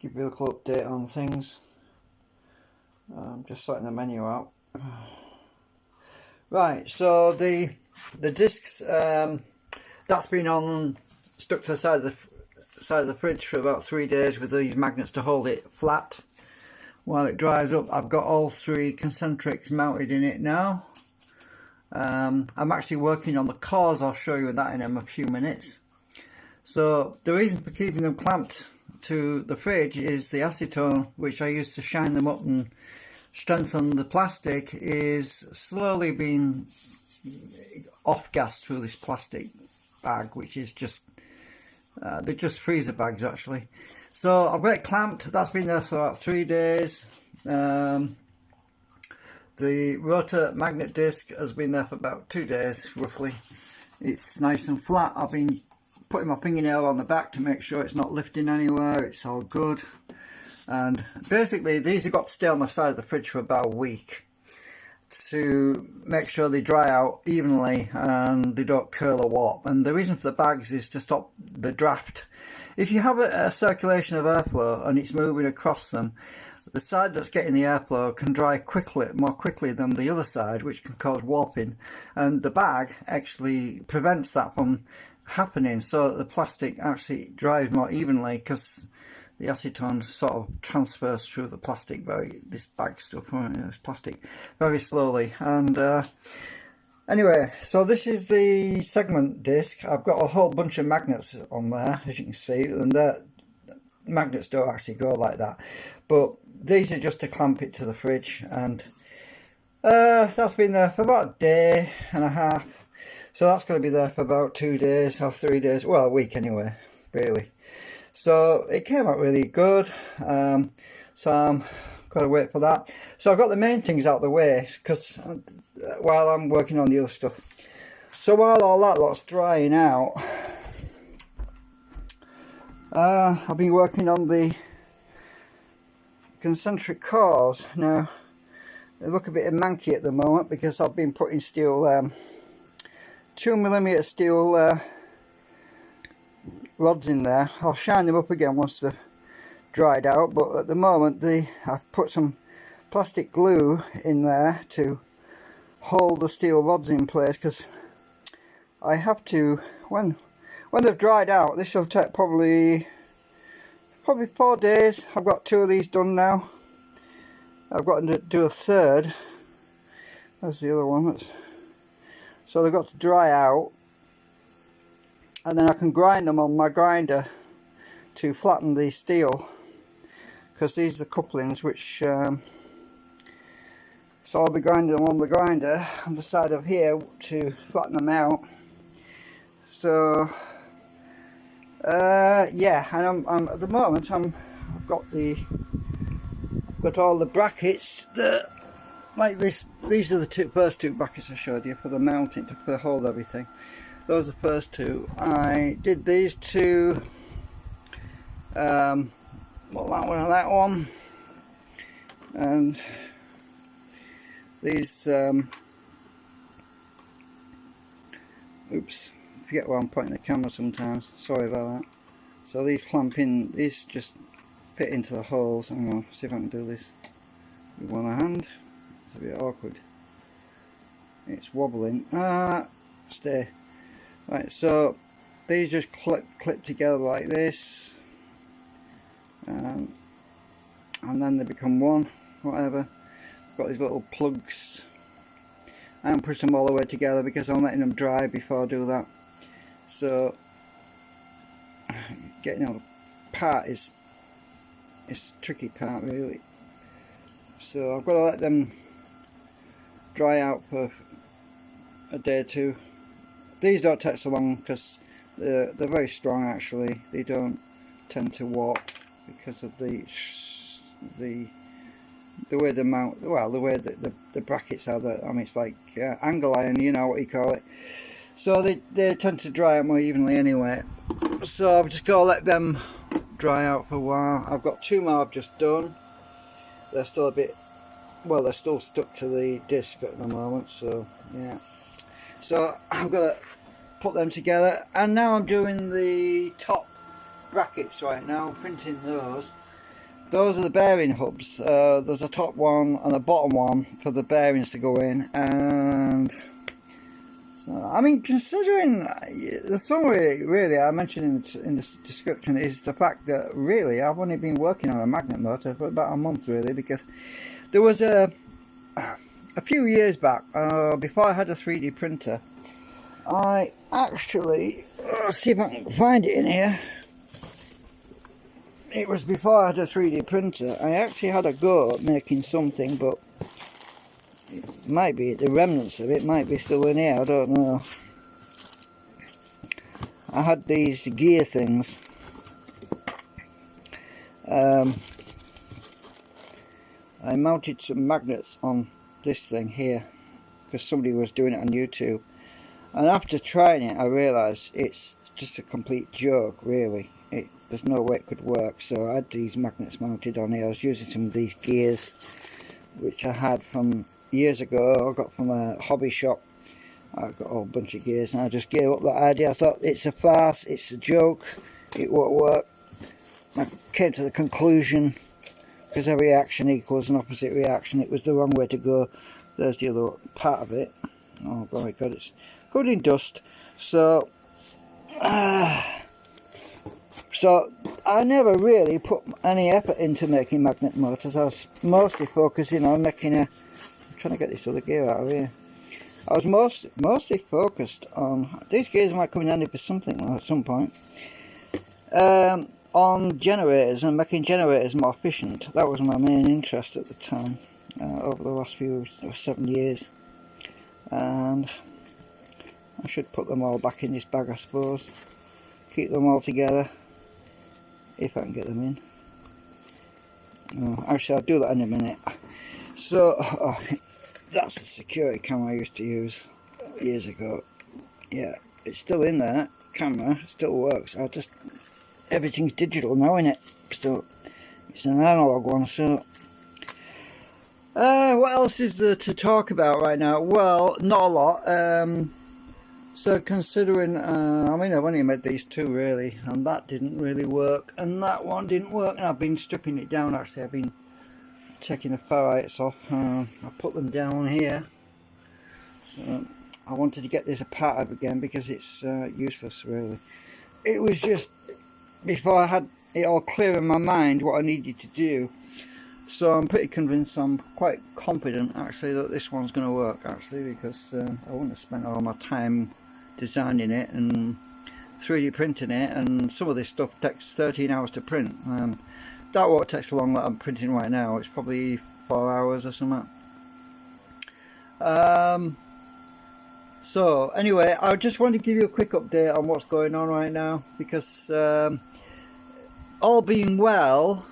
give you a little update on things. Just sorting the menu out. Right, so the discs, that's been stuck to the side of the fridge for about 3 days with these magnets to hold it flat while it dries up. I've got all 3 concentrics mounted in it now. I'm actually working on the cores. I'll show you that in a few minutes. So the reason for keeping them clamped to the fridge is the acetone, which I use to shine them up and strengthen the plastic, is slowly being off-gassed through this plastic bag, which is just they're just freezer bags actually. So I've got it clamped. That's been there for about 3 days. The rotor magnet disc has been there for about 2 days roughly. It's nice and flat. I've been putting my fingernail on the back to make sure it's not lifting anywhere. It's all good. And basically these have got to stay on the side of the fridge for about a week to make sure they dry out evenly and they don't curl or warp. And the reason for the bags is to stop the draft. If you have a circulation of airflow and it's moving across them, the side that's getting the airflow can dry more quickly than the other side, which can cause warping. And the bag actually prevents that from happening, so that the plastic actually dries more evenly, because the acetone sort of transfers through the plastic, this bag stuff, this plastic, very slowly. And anyway, so this is the segment disc. I've got a whole bunch of magnets on there, as you can see, and the magnets don't actually go like that, but these are just to clamp it to the fridge. And that's been there for about a day and a half, so that's going to be there for about 2 days or 3 days, well, a week anyway, really. So it came out really good. So I'm got to wait for that. So I've got the main things out of the way, because while I'm working on the other stuff. So while all that lot's drying out, I've been working on the concentric cores. Now they look a bit manky at the moment because I've been putting steel 2mm steel rods in there. I'll shine them up again once they've dried out, but at the moment I've put some plastic glue in there to hold the steel rods in place, because I have to, when they've dried out, this will take probably 4 days. I've got 2 of these done now. I've got to do a third. There's the other one. So they've got to dry out, and then I can grind them on my grinder to flatten the steel, because these are the couplings which so I'll be grinding them on the grinder on the side of here to flatten them out. So yeah, and I'm at the moment I've got all the brackets that, like this. These are the first two brackets I showed you for the mounting, to hold everything. Those are the first 2. I did these 2, well, that one and that one, and these oops, forget where I'm pointing the camera sometimes, sorry about that. So these clamp in, these just fit into the holes. Hang on, see if I can do this with one hand. It's a bit awkward, it's wobbling. Stay. Right, so these just clip together like this, and then they become one, whatever. Got these little plugs. I haven't pushed them all the way together because I'm letting them dry before I do that. So getting them apart is a tricky part, really. So I've got to let them dry out for a day or 2. These don't take so long because they're very strong actually. They don't tend to warp because of the way the mount, well, the way that the brackets are. I mean, it's like angle iron, you know what you call it. So they tend to dry out more evenly anyway. So I've just got to let them dry out for a while. I've got 2 more I've just done. They're still a bit, well, they're still stuck to the disc at the moment, so yeah. So I've got to put them together, and now I'm doing the top brackets right now, printing those. those are the bearing hubs. There's a top one and a bottom one for the bearings to go in, and so I mean, considering the summary really I mentioned in the description is the fact that really I've only been working on a magnet motor for about a month really, because there was a few years back, before I had a 3D printer, I actually, let's see if I can find it in here. It was before I had a 3D printer. I actually had a go at making something, but it might be the remnants of it might be still in here, I don't know. I had these gear things. I mounted some magnets on this thing here because somebody was doing it on YouTube, and after trying it I realised it's just a complete joke really. There's no way it could work, so I had these magnets mounted on here. I was using some of these gears which I had from years ago. I got from a hobby shop. I've got a whole bunch of gears and I just gave up that idea. I thought it's a farce, it's a joke, it won't work. I came to the conclusion, because every action equals an opposite reaction, it was the wrong way to go. There's the other part of it. Oh my god, it's covered in dust. So I never really put any effort into making magnet motors. I was mostly focusing on making a... I'm trying to get this other gear out of here. I was mostly focused on... These gears might come in handy for something at some point. On generators and making generators more efficient. That was my main interest at the time, over the last 7 years. And I should put them all back in this bag, I suppose. Keep them all together, if I can get them in. Oh, actually, I'll do that in a minute. So, that's a security camera I used to use years ago. Yeah, it's still in there. Camera still works. Everything's digital now, innit? Still, it's an analog one. So, what else is there to talk about right now? Well, not a lot. So considering, I mean, I've only made these two really, and that didn't really work, and that one didn't work, and I've been stripping it down actually. I've been taking the ferrites off. I put them down here. So I wanted to get this apart again because it's useless really. It was just before I had it all clear in my mind what I needed to do. So I'm pretty convinced, I'm quite confident actually that this one's going to work actually, because I wouldn't have spent all my time designing it and 3D printing it, and some of this stuff takes 13 hours to print. That won't take so long that I'm printing right now. It's probably 4 hours or something. So anyway, I just wanted to give you a quick update on what's going on right now, because all being well,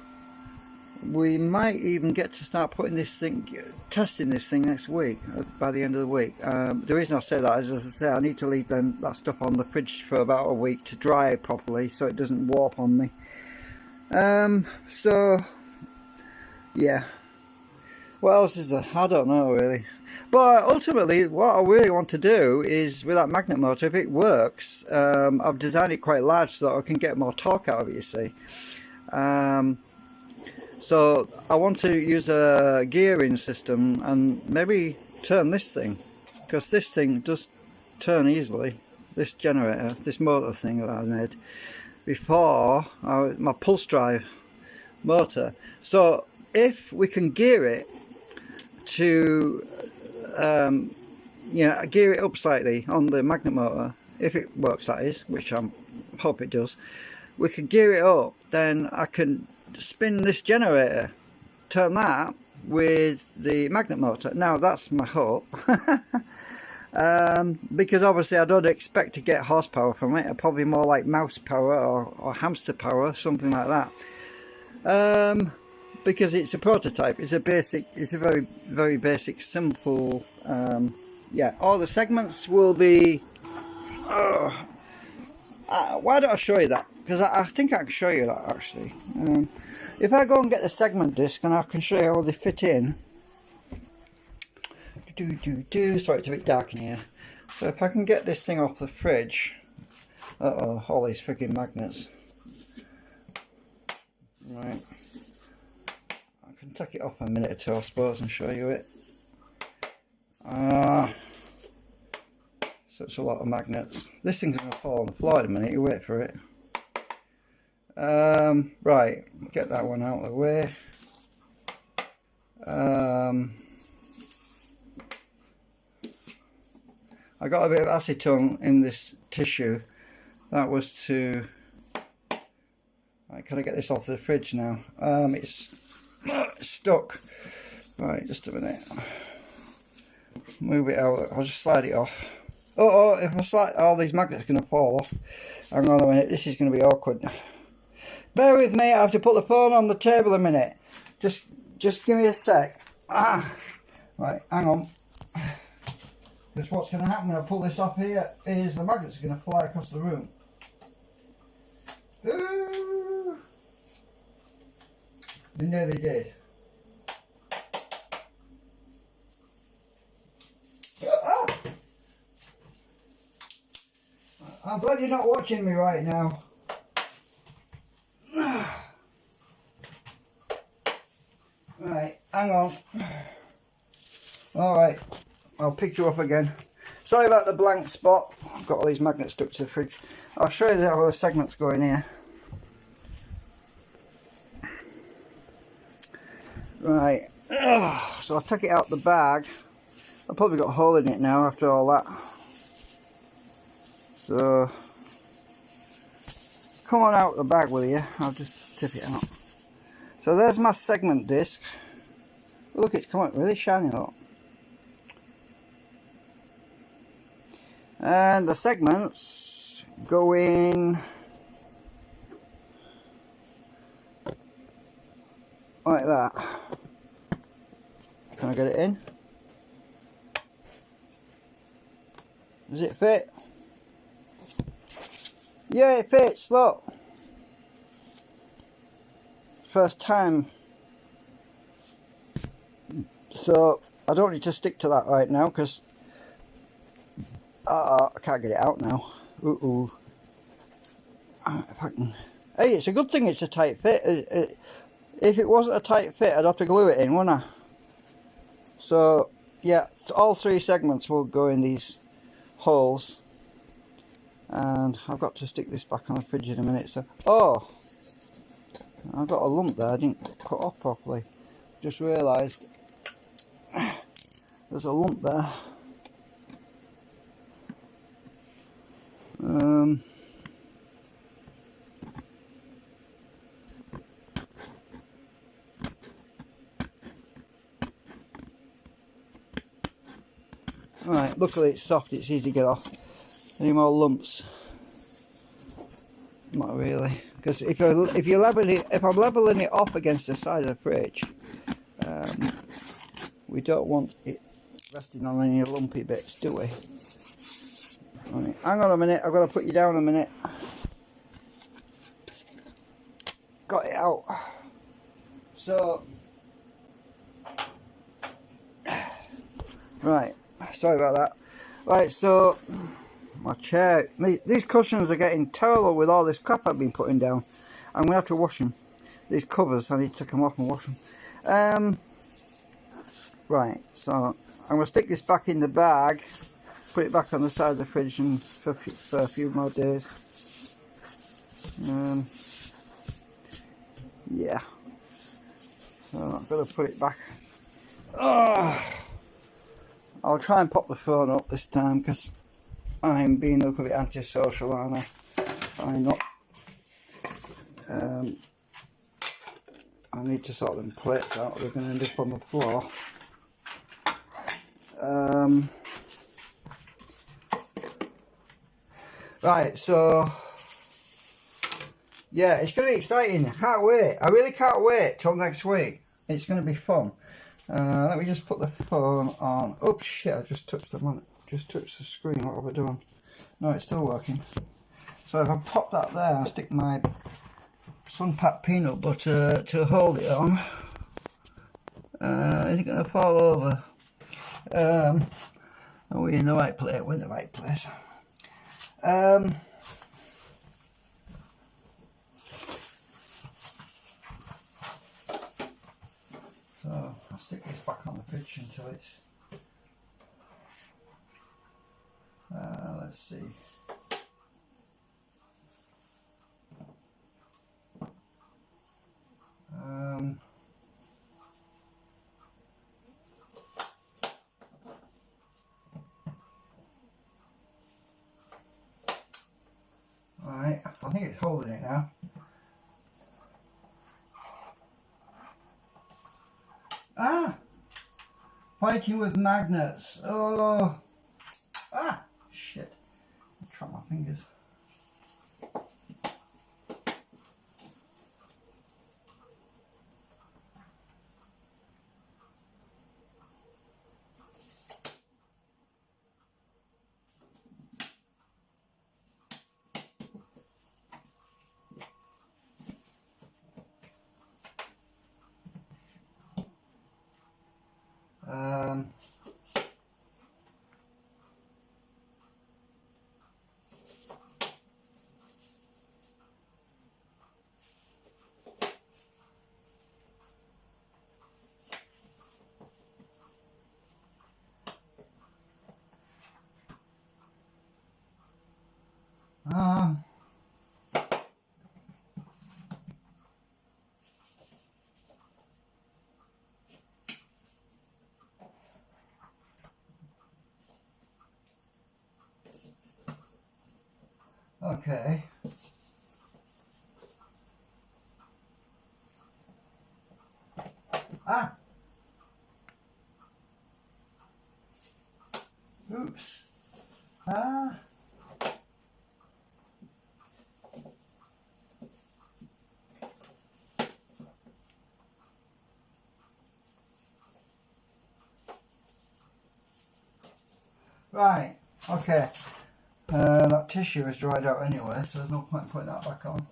we might even get to start putting this thing, testing this thing next week, by the end of the week. The reason I say that is, as I say, I need to leave that stuff on the fridge for about a week to dry properly so it doesn't warp on me. So yeah, what else is there? I don't know really. But ultimately what I really want to do is, with that magnet motor, if it works, I've designed it quite large so that I can get more torque out of it, you see. So I want to use a gearing system and maybe turn this thing, because this thing does turn easily, this generator, this motor thing that I made before, my pulse drive motor. So if we can gear it to gear it up slightly on the magnet motor, if it works that is, which I hope it does, we can gear it up, then I can spin this generator, turn that with the magnet motor. Now that's my hope. Because obviously I don't expect to get horsepower from it. Probably more like mouse power or hamster power, something like that. Because it's a prototype, it's a very, very basic, simple, yeah, all the segments will be, why don't I show you that? Because I think I can show you that actually. If I go and get the segment disc, and I can show you how they fit in. Sorry, it's a bit dark in here. So if I can get this thing off the fridge. All these freaking magnets. Right. take it off a minute or two, I suppose, and show you it. Such a lot of magnets. This thing's going to fall on the floor in a minute, you wait for it. Right, get that one out of the way. I got a bit of acetone in this tissue. That was to... Right, can I get this off the fridge now? It's stuck. Right, just a minute. Move it out. I'll just slide it off. Oh, if I slide, all these magnets are going to fall off. Hang on a minute, this is going to be awkward. Bear with me, I have to put the phone on the table a minute. Just give me a sec. Right, hang on. Because what's going to happen when I pull this off here is the magnets are going to fly across the room. Ooh. They nearly did. I'm glad you're not watching me right now. Right, hang on. Alright, I'll pick you up again. Sorry about the blank spot. I've got all these magnets stuck to the fridge. I'll show you how the segments go in here. Right, so I'll take it out the bag. I've probably got a hole in it now after all that. So, come on out the bag with you. I'll just tip it out. So there's my segment disc. Look, it's come out really shiny, look. And the segments go in like that. Can I get it in? Does it fit? Yeah, it fits, look. First time. So I don't need to stick to that right now because I can't get it out now. If I can. Hey, it's a good thing it's a tight fit. If it wasn't a tight fit, I'd have to glue it in, wouldn't I? So yeah, all three segments will go in these holes. And I've got to stick this back on the fridge in a minute. So, oh, I've got a lump there. I didn't cut off properly. Just realised there's a lump there. Right, luckily it's soft. It's easy to get off. Any more lumps? Not really, because if I'm leveling it off against the side of the fridge, we don't want it resting on any lumpy bits, do we? Right, hang on a minute. I've got to put you down a minute. Got it out. So, right. Sorry about that. Right, so. My chair, these cushions are getting terrible with all this crap I've been putting down. I'm going to have to wash them. These covers, I need to take them off and wash them. Right, so I'm going to stick this back in the bag, put it back on the side of the fridge and for a few more days. Yeah. So I'm going to put it back. I'll try and pop the phone up this time because I'm being a little bit antisocial, aren't I? I'm not. I need to sort them plates out. They're going to end up on the floor. Right, so yeah, it's going to be exciting. I can't wait. I really can't wait till next week. It's going to be fun. Let me just put the phone on. Oh shit! I just touched the screen. What have I done? No, it's still working. So if I pop that there and stick my sun-packed peanut butter to hold it on, is it going to fall over? Are we in the right place? We're in the right place. I'll stick this back on the fridge until it's let's see. Alright, I think it's holding it now. Ah! Fighting with magnets. Oh! Ah! Shit. I trapped my fingers. Okay. Ah! Oops. Ah! Right, okay. That tissue is dried out anyway, so there's no point in putting that back on.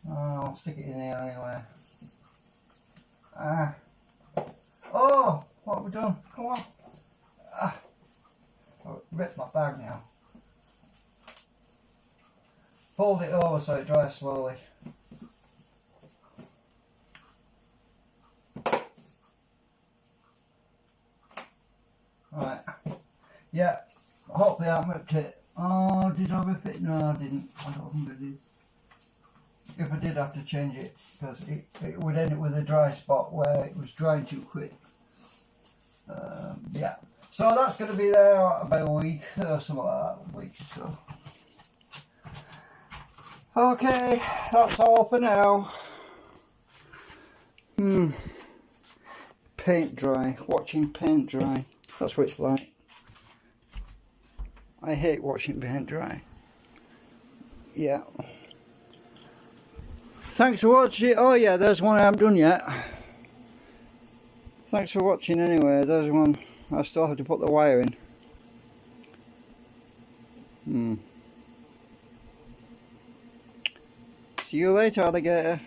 I'll stick it in here anyway. Ah. Oh! What have we done? Come on. Ah. I've ripped my bag now. Fold it over so it dries slowly. Right. Yeah. Hopefully I ripped it. Oh, did I rip it? No, I didn't. I don't think I did. If I did have to change it, because it would end up with a dry spot where it was drying too quick. Yeah. So that's going to be there about a week or something like that. A week or so. Okay, that's all for now. Paint dry. Watching paint dry. That's what it's like. I hate watching paint dry. Yeah. Thanks for watching. Oh yeah, there's one I haven't done yet. Thanks for watching anyway. There's one. I still have to put the wire in. See you later, alligator.